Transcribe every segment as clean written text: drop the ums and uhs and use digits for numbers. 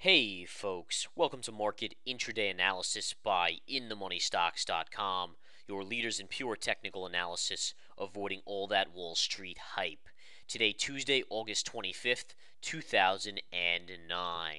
Hey folks, welcome to Market Intraday Analysis by InTheMoneyStocks.com, your leaders in pure technical analysis, avoiding all that Wall Street hype. Today, Tuesday, August 25th, 2009.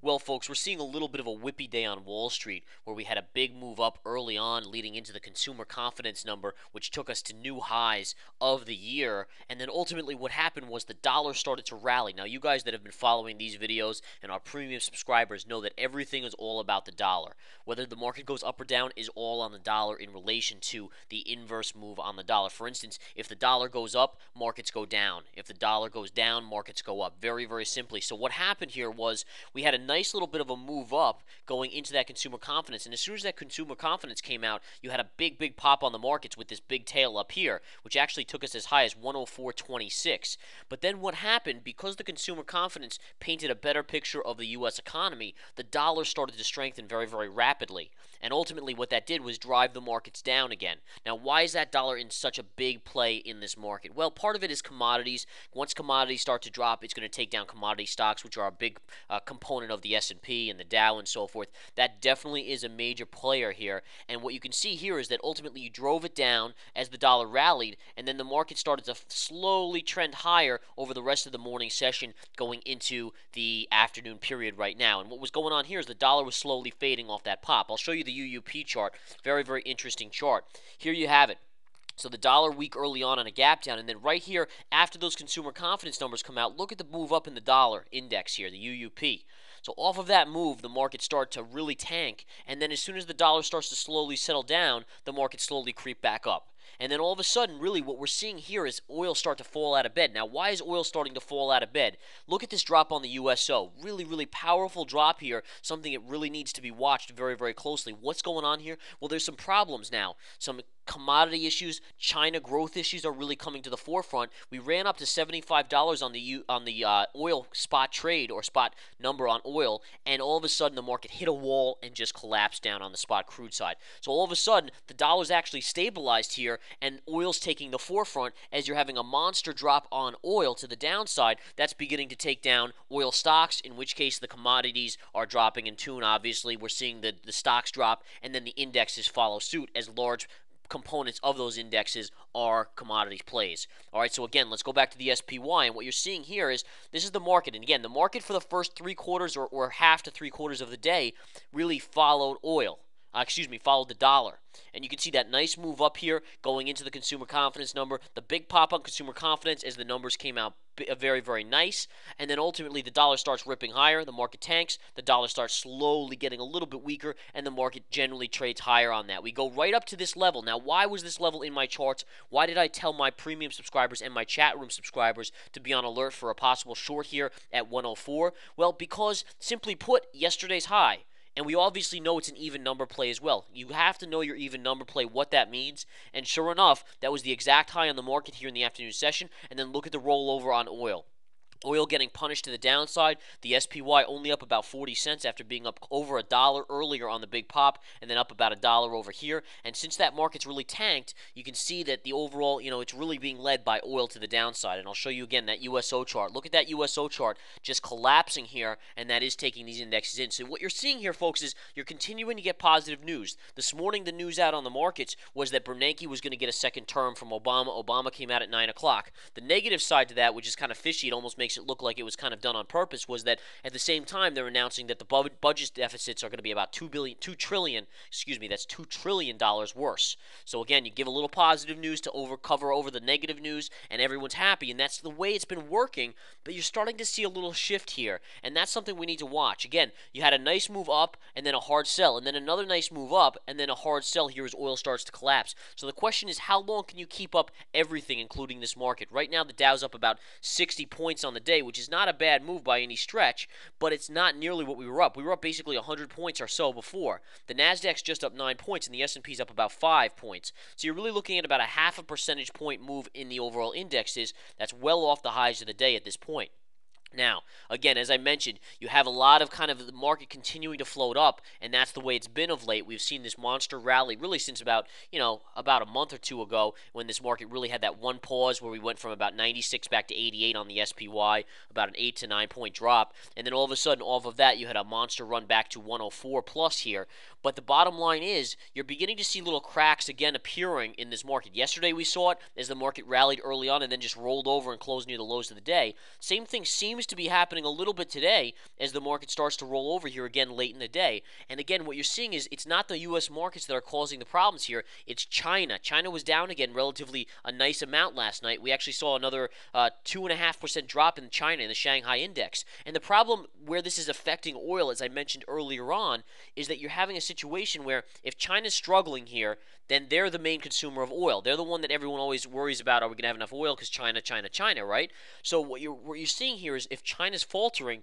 Well, folks, we're seeing a little bit of a whippy day on Wall Street where we had a big move up early on leading into the consumer confidence number, which took us to new highs of the year. And then ultimately what happened was the dollar started to rally. Now, you guys that have been following these videos and our premium subscribers know that everything is all about the dollar. Whether the market goes up or down is all on the dollar in relation to the inverse move on the dollar. For instance, if the dollar goes up, markets go down. If the dollar goes down, markets go up. Very, very simply. So what happened here was we had a nice little bit of a move up going into that consumer confidence. And as soon as that consumer confidence came out, you had a big pop on the markets with this big tail up here, which actually took us as high as 104.26. But then what happened, because the consumer confidence painted a better picture of the U.S. economy, the dollar started to strengthen very, very rapidly. And ultimately what that did was drive the markets down again. Now, why is that dollar in such a big play in this market? Well, part of it is commodities. Once commodities start to drop, it's going to take down commodity stocks, which are a big component of the S&P and the Dow and so forth. That definitely is a major player here. And what you can see here is that ultimately you drove it down as the dollar rallied, and then the market started to slowly trend higher over the rest of the morning session going into the afternoon period right now. And what was going on here is the dollar was slowly fading off that pop. I'll show you the UUP chart. Very, very interesting chart. Here you have it. So the dollar weak early on a gap down, and then right here, after those consumer confidence numbers come out, look at the move up in the dollar index here, the UUP. So off of that move, the market started to really tank, and then as soon as the dollar starts to slowly settle down, the market slowly creep back up. And then all of a sudden, really what we're seeing here is oil start to fall out of bed. Now, why is oil starting to fall out of bed? Look at this drop on the USO. Really powerful drop here, something that really needs to be watched very, very closely. What's going on here? Well, there's some problems now. Some commodity issues, China growth issues are really coming to the forefront. We ran up to $75 on the oil spot trade or spot number on oil, and all of a sudden the market hit a wall and just collapsed down on the spot crude side. So all of a sudden the dollar's actually stabilized here, and oil's taking the forefront as you're having a monster drop on oil to the downside. That's beginning to take down oil stocks, in which case the commodities are dropping in tune. Obviously, we're seeing the stocks drop, and then the indexes follow suit as large components of those indexes are commodities plays. All right, so again, let's go back to the SPY, and what you're seeing here is this is the market. And again, the market for the first 3/4 or half to 3/4 of the day really followed oil. Followed the dollar. And you can see that nice move up here going into the consumer confidence number. The big pop on consumer confidence as the numbers came out very, very nice. And then ultimately the dollar starts ripping higher. The market tanks. The dollar starts slowly getting a little bit weaker, and the market generally trades higher on that. We go right up to this level. Now, why was this level in my charts? Why did I tell my premium subscribers and my chat room subscribers to be on alert for a possible short here at 104? Well, because simply put, yesterday's high. And we obviously know it's an even number play as well. You have to know your even number play, what that means. And sure enough, that was the exact high on the market here in the afternoon session. And then look at the rollover on oil. Oil getting punished to the downside. The SPY only up about 40 cents after being up over $1 earlier on the big pop, and then up about $1 over here. And since that market's really tanked, you can see that the overall, it's really being led by oil to the downside. And I'll show you again that USO chart. Look at that USO chart just collapsing here, and that is taking these indexes in. So what you're seeing here, folks, is you're continuing to get positive news. This morning, the news out on the markets was that Bernanke was going to get a second term from Obama. Obama came out at 9 o'clock. The negative side to that, which is kind of fishy, it almost makes it look like it was kind of done on purpose, was that at the same time they're announcing that the budget deficits are going to be about $2 trillion worse. So again, you give a little positive news to cover over the negative news, and everyone's happy, and that's the way it's been working. But you're starting to see a little shift here, and that's something we need to watch. Again, you had a nice move up and then a hard sell, and then another nice move up and then a hard sell here as oil starts to collapse. So the question is, how long can you keep up everything, including this market? Right now the Dow's up about 60 points on the day, which is not a bad move by any stretch, but it's not nearly what we were up. We were up basically 100 points or so before. The Nasdaq's just up 9 points, and the S&P's up about 5 points. So you're really looking at about a half a percentage point move in the overall indexes. That's well off the highs of the day at this point. Now, again, as I mentioned, you have a lot of kind of the market continuing to float up, and that's the way it's been of late. We've seen this monster rally really since about a month or two ago, when this market really had that one pause where we went from about 96 back to 88 on the SPY, about an 8 to 9 point drop, and then all of a sudden, off of that, you had a monster run back to 104 plus here. But the bottom line is, you're beginning to see little cracks again appearing in this market. Yesterday we saw it as the market rallied early on and then just rolled over and closed near the lows of the day. Same thing seems to be happening a little bit today as the market starts to roll over here again late in the day. And again, what you're seeing is it's not the U.S. markets that are causing the problems here. It's China. China was down again relatively a nice amount last night. We actually saw another 2.5% drop in China in the Shanghai index. And the problem where this is affecting oil, as I mentioned earlier on, is that you're having a situation where if China's struggling here, then they're the main consumer of oil. They're the one that everyone always worries about. Are we going to have enough oil? Because China, China, China, right? So what you're seeing here is if China's faltering,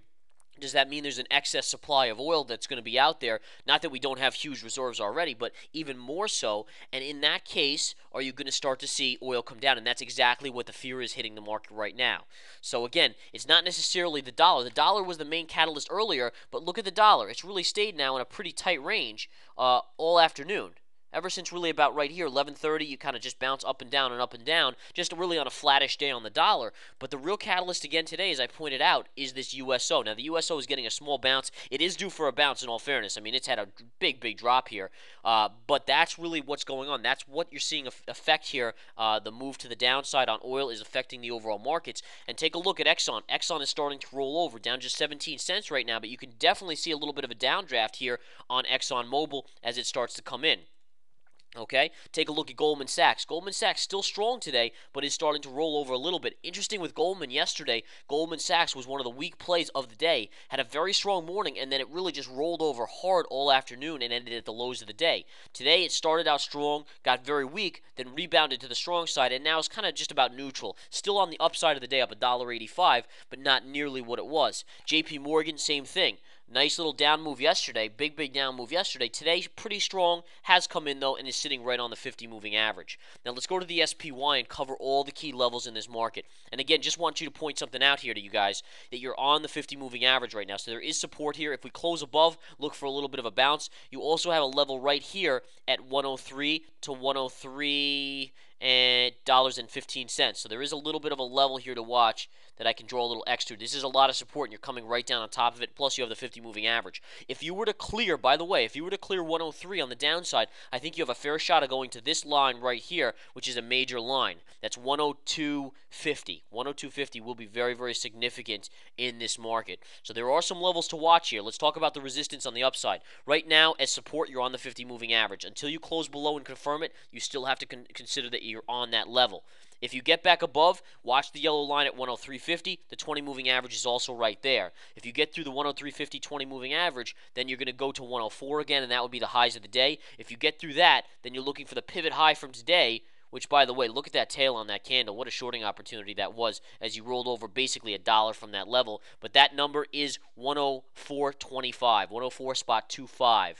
does that mean there's an excess supply of oil that's going to be out there? Not that we don't have huge reserves already, but even more so. And in that case, are you going to start to see oil come down? And that's exactly what the fear is hitting the market right now. So again, it's not necessarily the dollar. The dollar was the main catalyst earlier, but look at the dollar. It's really stayed now in a pretty tight range all afternoon. Ever since really about right here, 11:30, you kind of just bounce up and down, just really on a flattish day on the dollar. But the real catalyst again today, as I pointed out, is this USO. Now, the USO is getting a small bounce. It is due for a bounce in all fairness. I mean, it's had a big, big drop here. But that's really what's going on. That's what you're seeing affect here. The move to the downside on oil is affecting the overall markets. And take a look at Exxon. Exxon is starting to roll over, down just 17 cents right now. But you can definitely see a little bit of a downdraft here on ExxonMobil as it starts to come in. Okay, take a look at Goldman Sachs. Goldman Sachs still strong today, but is starting to roll over a little bit. Interesting with Goldman yesterday, Goldman Sachs was one of the weak plays of the day. Had a very strong morning, and then it really just rolled over hard all afternoon and ended at the lows of the day. Today, it started out strong, got very weak, then rebounded to the strong side, and now it's kind of just about neutral. Still on the upside of the day, up $1.85, but not nearly what it was. JP Morgan, same thing. Nice little down move yesterday, big down move yesterday. Today, pretty strong, has come in though, and is sitting right on the 50 moving average. Now let's go to the SPY and cover all the key levels in this market. And again, just want you to point something out here to you guys, that you're on the 50 moving average right now. So there is support here. If we close above, look for a little bit of a bounce. You also have a level right here at 103 to 103 and $1.15. So there is a little bit of a level here to watch that I can draw a little X to. This is a lot of support, and you're coming right down on top of it, plus you have the 50 moving average. If you were to clear, by the way, if you were to clear 103 on the downside, I think you have a fair shot of going to this line right here, which is a major line. That's 102.50. 102.50 will be very, very significant in this market. So there are some levels to watch here. Let's talk about the resistance on the upside. Right now, as support, you're on the 50 moving average. Until you close below and confirm it, you still have to consider that you're on that level. If you get back above, watch the yellow line at 103.50. The 20 moving average is also right there. If you get through the 103.50 20 moving average, then you're going to go to 104 again, and that would be the highs of the day. If you get through that, then you're looking for the pivot high from today, which, by the way, look at that tail on that candle. What a shorting opportunity that was as you rolled over basically $1 from that level. But that number is 104.25, 104.25.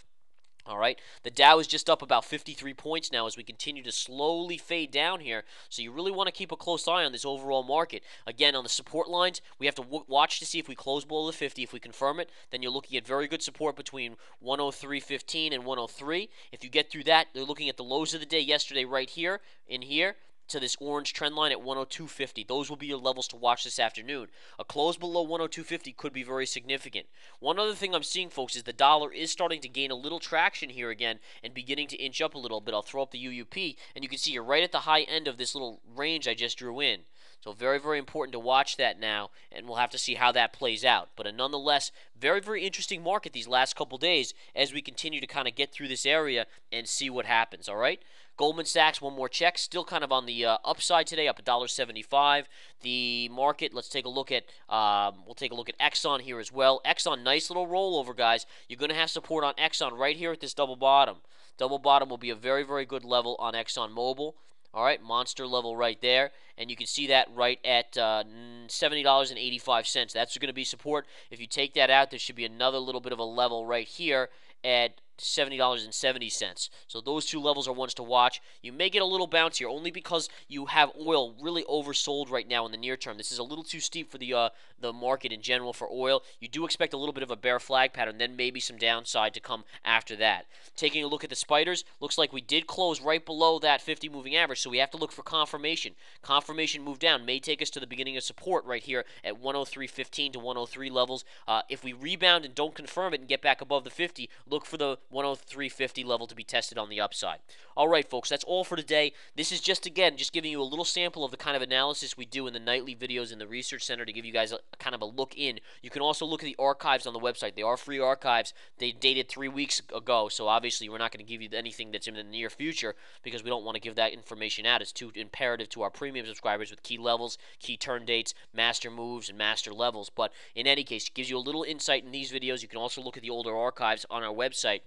All right, the Dow is just up about 53 points now as we continue to slowly fade down here. So you really want to keep a close eye on this overall market. Again, on the support lines, we have to watch to see if we close below the 50. If we confirm it, then you're looking at very good support between 103.15 and 103. If you get through that, they're looking at the lows of the day yesterday right here, in here, to this orange trend line at 102.50. Those will be your levels to watch this afternoon. A close below 102.50 could be very significant. One other thing I'm seeing, folks, is the dollar is starting to gain a little traction here again and beginning to inch up a little bit. I'll throw up the UUP, and you can see you're right at the high end of this little range I just drew in. So very, very important to watch that now, and we'll have to see how that plays out. But nonetheless, very, very interesting market these last couple days as we continue to kind of get through this area and see what happens, all right? Goldman Sachs, one more check, still kind of on the upside today, up $1.75. The market, let's take a look at, we'll take a look at Exxon here as well. Exxon, nice little rollover, guys. You're going to have support on Exxon right here at this double bottom. Double bottom will be a very, very good level on ExxonMobil. All right, monster level right there, and you can see that right at $70.85. That's going to be support. If you take that out, there should be another little bit of a level right here at to $70.70. So those two levels are ones to watch. You may get a little bounce here only because you have oil really oversold right now in the near term. This is a little too steep for the market in general for oil. You do expect a little bit of a bear flag pattern, then maybe some downside to come after that. Taking a look at the spiders, looks like we did close right below that 50 moving average, so we have to look for confirmation. Confirmation move down may take us to the beginning of support right here at 103.15 to 103 levels. If we rebound and don't confirm it and get back above the 50, look for the 103.50 level to be tested on the upside. All right, folks, that's all for today. This is just giving you a little sample of the kind of analysis we do in the nightly videos in the Research Center to give you guys a kind of a look in. You can also look at the archives on the website. They are free archives. They dated 3 weeks ago, so obviously we're not going to give you anything that's in the near future because we don't want to give that information out. It's too imperative to our premium subscribers with key levels, key turn dates, master moves, and master levels. But in any case, it gives you a little insight in these videos. You can also look at the older archives on our website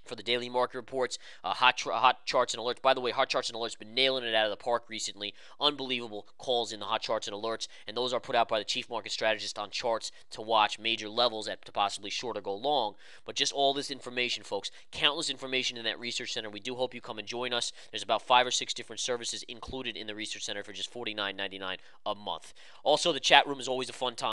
for the daily market reports, hot charts and alerts. By the way, hot charts and alerts been nailing it out of the park recently. Unbelievable calls in the hot charts and alerts, and those are put out by the chief market strategist on charts to watch major levels at to possibly short or go long. But just all this information, folks, countless information in that Research Center. We do hope you come and join us. There's about 5 or 6 different services included in the Research Center for just $49.99 a month. Also, the chat room is always a fun time.